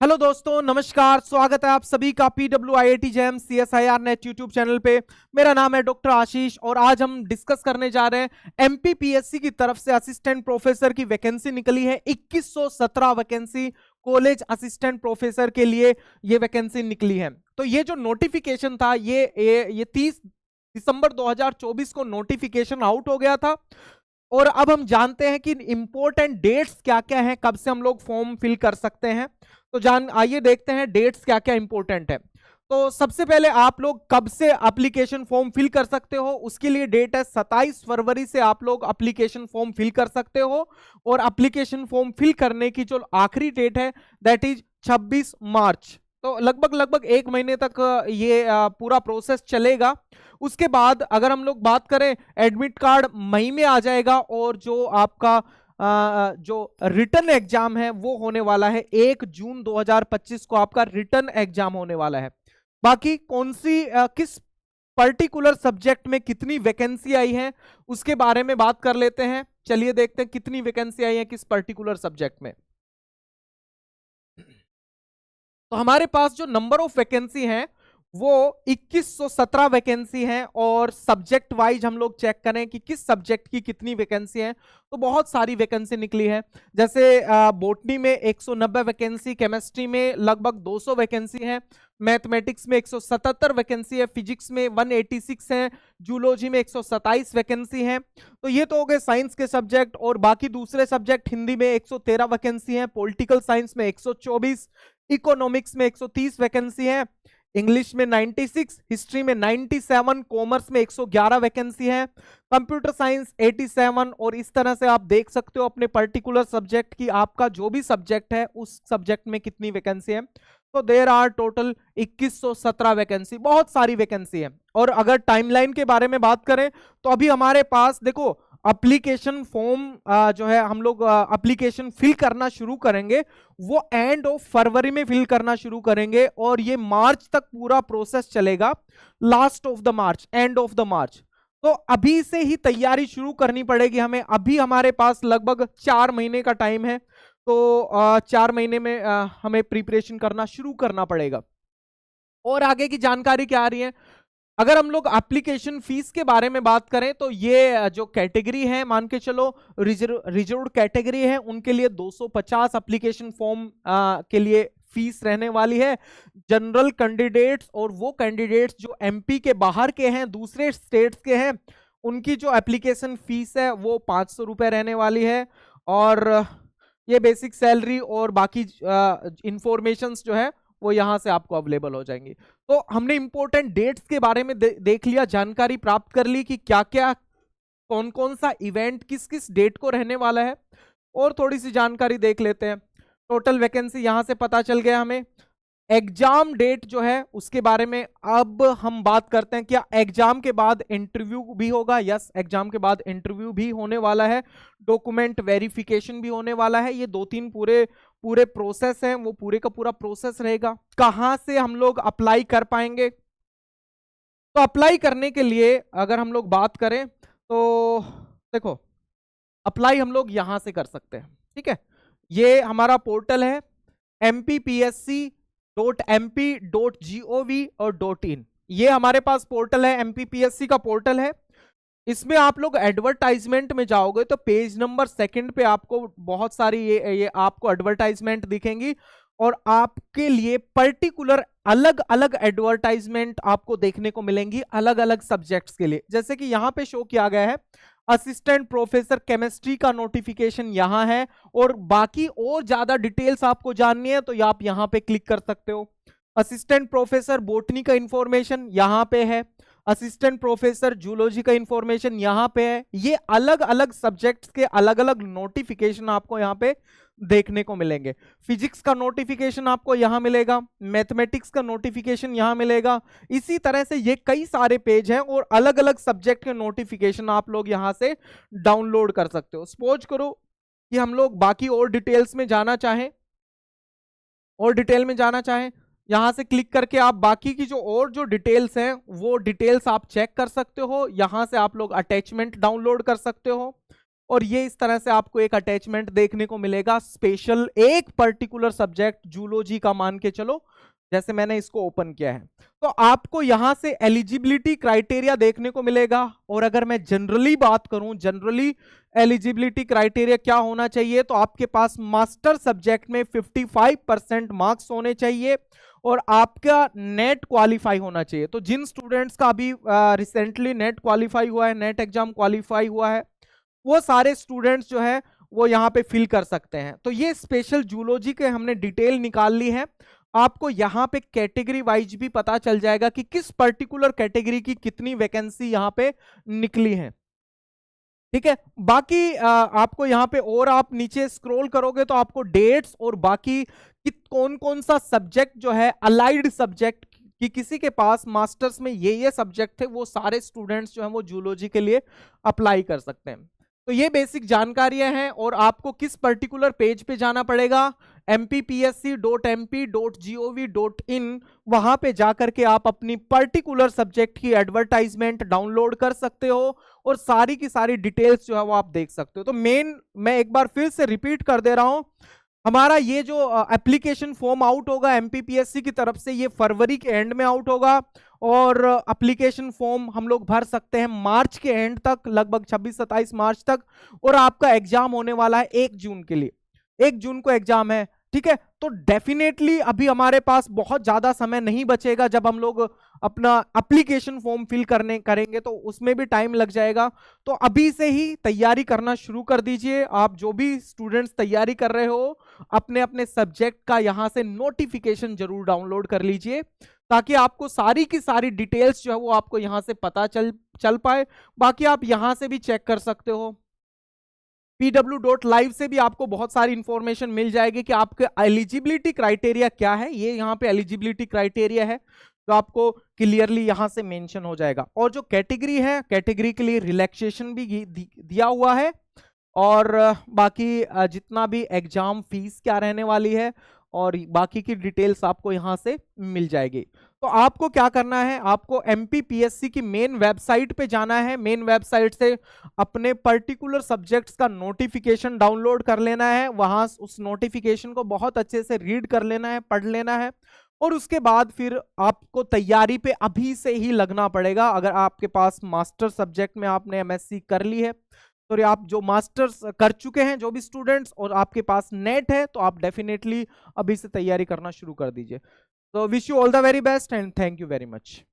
Hello दोस्तों, नमस्कार। स्वागत है आप सभी का PWIIT jam CSIR net YouTube channel पे। मेरा नाम है डॉक्टर आशीष और आज हम डिस्कस करने जा रहे हैं MPPSC की तरफ से असिस्टेंट प्रोफेसर की वैकेंसी निकली है। 2117 वैकेंसी कॉलेज असिस्टेंट प्रोफेसर के लिए ये वैकेंसी निकली है। तो ये जो नोटिफिकेशन था ये 30 दिसंबर 2024 को नोटिफिकेशन आउट हो गया था। और अब हम जानते हैं कि इंपॉर्टेंट डेट्स क्या क्या हैं, कब से हम लोग फॉर्म फिल कर सकते हैं। तो आइए देखते हैं डेट्स क्या क्या इंपॉर्टेंट है। तो सबसे पहले आप लोग कब से एप्लीकेशन फॉर्म फिल कर सकते हो, उसके लिए डेट है 27 फरवरी से आप लोग एप्लीकेशन फॉर्म फिल कर सकते हो। और एप्लीकेशन फॉर्म फिल करने की जो आखिरी डेट है दैट इज 26 मार्च। तो लगभग लगभग एक महीने तक ये पूरा प्रोसेस चलेगा। उसके बाद अगर हम लोग बात करें, एडमिट कार्ड मई में आ जाएगा और जो आपका जो रिटर्न एग्जाम है वो होने वाला है 1 जून 2025 को आपका रिटर्न एग्जाम होने वाला है। बाकी कौन सी किस पर्टिकुलर सब्जेक्ट में कितनी वैकेंसी आई है उसके बारे में बात कर लेते हैं। चलिए देखते हैं कितनी वैकेंसी आई है किस पर्टिकुलर सब्जेक्ट में। तो हमारे पास जो नंबर ऑफ वैकेंसी है वो 2117 वैकेंसी है। और सब्जेक्ट वाइज हम लोग चेक करें कि किस सब्जेक्ट की कितनी वैकेंसी है, तो बहुत सारी वैकेंसी निकली है। जैसे बोटनी में 190 वैकेंसी, केमिस्ट्री में लगभग 200 वैकेंसी है, मैथमेटिक्स में 177 वैकेंसी है, फिजिक्स में 186 है, जूलॉजी में 127 वैकेंसी है। तो ये तो हो गए साइंस के सब्जेक्ट। और बाकी दूसरे सब्जेक्ट, हिंदी में 113 वैकेंसी है, पॉलिटिकल साइंस में 124, इकोनॉमिक्स में 130 वैकेंसी है, इंग्लिश में 96, हिस्ट्री में 97, कॉमर्स में 111 वैकेंसी है, कंप्यूटर साइंस 87। और इस तरह से आप देख सकते हो अपने पर्टिकुलर सब्जेक्ट की, आपका जो भी सब्जेक्ट है उस सब्जेक्ट में कितनी वैकेंसी है। तो देयर आर टोटल 2117 वैकेंसी, बहुत सारी वैकेंसी है। और अगर टाइमलाइन के बारे में बात करें तो अभी हमारे पास देखो एप्लीकेशन फॉर्म जो है हम लोग एप्लीकेशन फिल करना शुरू करेंगे वो एंड ऑफ फरवरी में फिल करना शुरू करेंगे और ये मार्च तक पूरा प्रोसेस चलेगा, last of the March, end of the March. तो अभी से ही तैयारी शुरू करनी पड़ेगी हमें। अभी हमारे पास लगभग 4 महीने का टाइम है। तो 4 महीने में हमें प्रिपरेशन करना शुरू करना पड़ेगा। और आगे की जानकारी क्या आ रही है, अगर हम लोग एप्लीकेशन फीस के बारे में बात करें तो ये जो कैटेगरी है, मान के चलो रिजर्व्ड कैटेगरी है, उनके लिए 250 एप्लीकेशन फॉर्म के लिए फीस रहने वाली है। जनरल कैंडिडेट्स और वो कैंडिडेट्स जो एमपी के बाहर के हैं, दूसरे स्टेट्स के हैं, उनकी जो एप्लीकेशन फीस है वो 500 रुपए रहने वाली है। और ये बेसिक सैलरी और बाकी इंफॉर्मेशंस जो है वो यहां से आपको अवेलेबल हो जाएंगी। तो हमने इंपॉर्टेंट डेट्स के बारे में देख लिया, जानकारी प्राप्त कर ली कि क्या क्या कौन कौन सा इवेंट किस किस डेट को रहने वाला है। और थोड़ी सी जानकारी देख लेते हैं। टोटल वैकेंसी यहां से पता चल गया हमें। एग्जाम डेट जो है उसके बारे में अब हम बात करते हैं। क्या एग्जाम के बाद इंटरव्यू भी होगा? यस, एग्जाम के बाद इंटरव्यू भी होने वाला है, डॉक्यूमेंट वेरिफिकेशन भी होने वाला है। ये 2-3 पूरे पूरे प्रोसेस हैं, वो पूरे का पूरा प्रोसेस रहेगा। कहां से हम लोग अप्लाई कर पाएंगे? तो अप्लाई करने के लिए अगर हम लोग बात करें तो देखो, अप्लाई हम लोग यहां से कर सकते हैं। ठीक है, ये हमारा पोर्टल है mppsc.mp.gov और .in। ये हमारे पास पोर्टल है, MPPSC का पोर्टल है। इसमें आप लोग एडवर्टाइजमेंट में जाओगे तो पेज नंबर 2 पे आपको बहुत सारी ये आपको एडवर्टाइजमेंट दिखेंगी। और आपके लिए पर्टिकुलर अलग अलग एडवर्टाइजमेंट आपको देखने को मिलेंगी अलग अलग सब्जेक्ट्स के लिए। जैसे कि यहाँ पे शो किया गया है असिस्टेंट प्रोफेसर केमिस्ट्री का नोटिफिकेशन यहाँ है। और बाकी और ज्यादा डिटेल्स आपको जाननी है तो आप यहाँ पे क्लिक कर सकते हो। असिस्टेंट प्रोफेसर बोटनी का इंफॉर्मेशन यहाँ पे है, असिस्टेंट प्रोफेसर जूलॉजी का इंफॉर्मेशन यहाँ पे है। ये अलग अलग सब्जेक्ट्स के अलग अलग नोटिफिकेशन आपको यहाँ पे देखने को मिलेंगे। फिजिक्स का नोटिफिकेशन आपको यहाँ मिलेगा, मैथमेटिक्स का नोटिफिकेशन यहाँ मिलेगा। इसी तरह से ये कई सारे पेज हैं और अलग अलग सब्जेक्ट के नोटिफिकेशन आप लोग यहाँ से डाउनलोड कर सकते हो। सपोज करो कि हम लोग बाकी और डिटेल्स में जाना चाहें, और डिटेल में जाना चाहें, यहां से क्लिक करके आप बाकी की जो डिटेल्स हैं वो डिटेल्स आप चेक कर सकते हो। यहां से आप लोग अटैचमेंट डाउनलोड कर सकते हो। और ये इस तरह से आपको एक अटैचमेंट देखने को मिलेगा स्पेशल एक पर्टिकुलर सब्जेक्ट जूलॉजी का मान के चलो, जैसे मैंने इसको ओपन किया है तो आपको यहां से एलिजिबिलिटी क्राइटेरिया देखने को मिलेगा। और अगर मैं जनरली बात करूं, जनरली एलिजिबिलिटी क्राइटेरिया क्या होना चाहिए, तो आपके पास मास्टर सब्जेक्ट में 55% मार्क्स होने चाहिए और आपका नेट क्वालिफाई होना चाहिए। तो जिन स्टूडेंट्स का अभी रिसेंटली नेट क्वालिफाई हुआ है, नेट एग्जाम क्वालिफाई हुआ है, वो सारे स्टूडेंट्स जो है वो यहाँ पे फिल कर सकते हैं। तो ये स्पेशल जूलॉजी के हमने डिटेल निकाल ली है। आपको यहाँ पे कैटेगरी वाइज भी पता चल जाएगा कि किस पर्टिकुलर कैटेगरी की कितनी वैकेंसी यहाँ पे निकली है। ठीक है, बाकी आपको यहाँ पे और आप नीचे स्क्रॉल करोगे तो आपको डेट्स और बाकी कौन कौन सा सब्जेक्ट जो है अलाइड सब्जेक्ट कि किसी के पास मास्टर्स में ये सब्जेक्ट थे, वो सारे स्टूडेंट्स जो हैं वो जूलॉजी के लिए अप्लाई कर सकते हैं। तो ये बेसिक जानकारियां हैं। और आपको किस पर्टिकुलर पेज पे जाना पड़ेगा, mpsc.mp.gov.in, वहां पे जाकर के आप अपनी पर्टिकुलर सब्जेक्ट की एडवर्टाइजमेंट डाउनलोड कर सकते हो और सारी की सारी डिटेल्स जो है वो आप देख सकते हो। तो मैं एक बार फिर से रिपीट कर दे रहा हूं, हमारा ये जो एप्लीकेशन फॉर्म आउट होगा एमपीपीएससी की तरफ से, ये फरवरी के एंड में आउट होगा और एप्लीकेशन फॉर्म हम लोग भर सकते हैं मार्च के एंड तक, लगभग 26-27 मार्च तक। और आपका एग्जाम होने वाला है 1 जून के लिए, 1 जून को एग्जाम है। ठीक है, तो डेफिनेटली अभी हमारे पास बहुत ज्यादा समय नहीं बचेगा। जब हम लोग अपना एप्लीकेशन फॉर्म फिल करेंगे तो उसमें भी टाइम लग जाएगा। तो अभी से ही तैयारी करना शुरू कर दीजिए। आप जो भी स्टूडेंट्स तैयारी कर रहे हो, अपने अपने सब्जेक्ट का यहां से नोटिफिकेशन जरूर डाउनलोड कर लीजिए, ताकि आपको सारी की सारी डिटेल्स जो है वो आपको यहां से पता चल पाए। बाकी आप यहां से भी चेक कर सकते हो, pw.live से भी आपको बहुत सारी इंफॉर्मेशन मिल जाएगी कि आपके एलिजिबिलिटी क्राइटेरिया क्या है। ये यहाँ पे एलिजिबिलिटी क्राइटेरिया है तो आपको क्लियरली यहाँ से मेंशन हो जाएगा। और जो कैटेगरी है, कैटेगरी के लिए रिलैक्सेशन भी दिया हुआ है। और बाकी जितना भी एग्जाम फीस क्या रहने वाली है और बाकी की डिटेल्स आपको यहाँ से मिल जाएगी। तो आपको क्या करना है, आपको एमपीपीएससी की मेन वेबसाइट पे जाना है। मेन वेबसाइट से अपने पर्टिकुलर सब्जेक्ट्स का नोटिफिकेशन डाउनलोड कर लेना है। वहां उस नोटिफिकेशन को बहुत अच्छे से रीड कर लेना है, पढ़ लेना है और उसके बाद फिर आपको तैयारी पे अभी से ही लगना पड़ेगा। अगर आपके पास मास्टर सब्जेक्ट में आपने एमएससी कर ली है, तो आप जो मास्टर्स कर चुके हैं जो भी स्टूडेंट्स और आपके पास नेट है, तो आप डेफिनेटली अभी से तैयारी करना शुरू कर दीजिए। तो wish you all the very best and thank you very much.